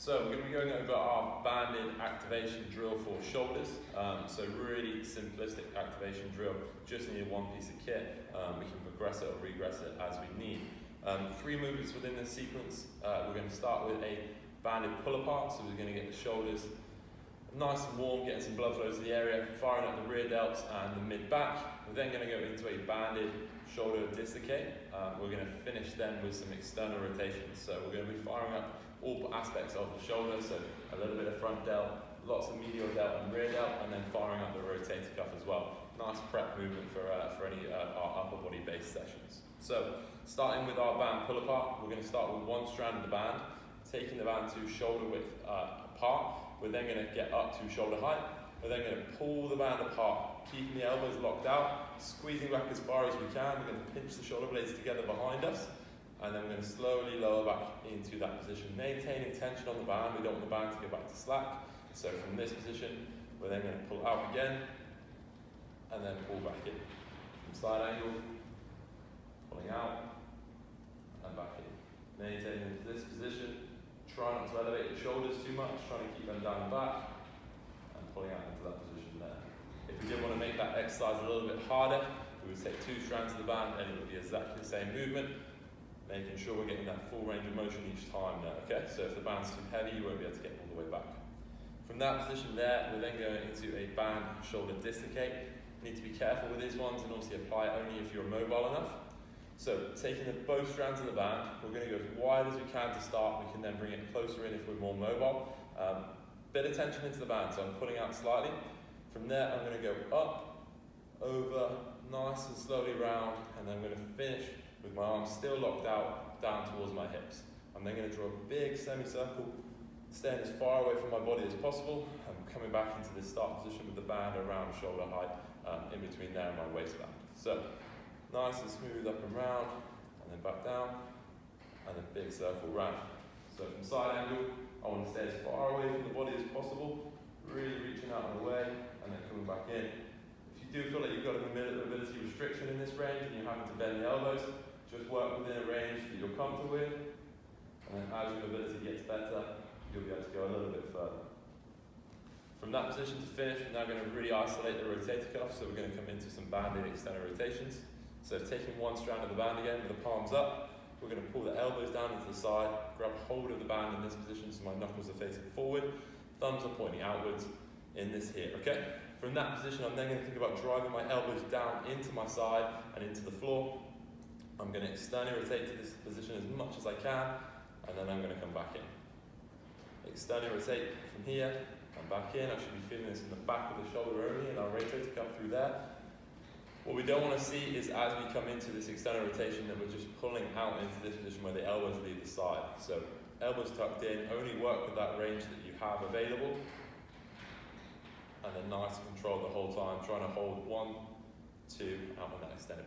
So we're going to be going over our banded activation drill for shoulders. So really simplistic activation drill, just need one piece of kit. We can progress it or regress it as we need. 3 movements within this sequence. We're going to start with a banded pull apart, so we're going to get the shoulders nice and warm, getting some blood flow to the area, firing up the rear delts and the mid back. We're then going to go into a banded shoulder dislocate. We're going to finish then with some external rotations. So we're going to be firing up all aspects of the shoulder, so a little bit of front delt, lots of medial delt and rear delt, and then firing up the rotator cuff as well. Nice prep movement for any our upper body based sessions. So starting with our band pull apart, we're going to start with one strand of the band, taking the band to shoulder width apart. We're then going to get up to shoulder height. We're then going to pull the band apart, keeping the elbows locked out, squeezing back as far as we can. We're going to pinch the shoulder blades together behind us, and then we're going to slowly lower back into that position, maintaining tension on the band. We don't want the band to go back to slack. So from this position, we're then going to pull out again, and then pull back in. From side angle, pulling out, and back in. Maintaining this position. Try not to elevate the shoulders too much, trying to keep them down and back, and pulling out into that position there. If we did want to make that exercise a little bit harder, we would take 2 strands of the band and it would be exactly the same movement, making sure we're getting that full range of motion each time there, okay? So if the band's too heavy, you won't be able to get all the way back. From that position there, we're then going into a band shoulder dislocate. You need to be careful with these ones and obviously apply only if you're mobile enough. So taking both strands of the band, we're going to go as wide as we can to start. We can then bring it closer in if we're more mobile. Bit of tension into the band, so I'm pulling out slightly. From there, I'm going to go up, over, nice and slowly round, and then I'm going to finish with my arms still locked out, down towards my hips. I'm then going to draw a big semicircle, staying as far away from my body as possible. I'm coming back into this start position with the band around shoulder height, in between there and my waistband. So nice and smooth up and round, and then back down, and then big circle round. So from side angle, I want to stay as far away from the body as possible, really reaching out of the way, and then coming back in. If you do feel like you've got a mobility restriction in this range and you're having to bend the elbows, just work within a range that you're comfortable with, and then as your mobility gets better, you'll be able to go a little bit further. From that position to finish, we're now going to really isolate the rotator cuff, so we're going to come into some banded external rotations. So taking one strand of the band again with the palms up, we're going to pull the elbows down into the side, grab hold of the band in this position so my knuckles are facing forward, thumbs are pointing outwards in this here, okay? From that position, I'm then going to think about driving my elbows down into my side and into the floor. I'm going to externally rotate to this position as much as I can, and then I'm going to come back in. Externally rotate from here, and back in. I should be feeling this in the back of the shoulder only, and I'll rotate to come through there. What we don't want to see is as we come into this external rotation that we're just pulling out into this position where the elbows leave the side. So elbows tucked in, only work with that range that you have available. And then nice and controlled the whole time, trying to hold 1, 2, out on that extended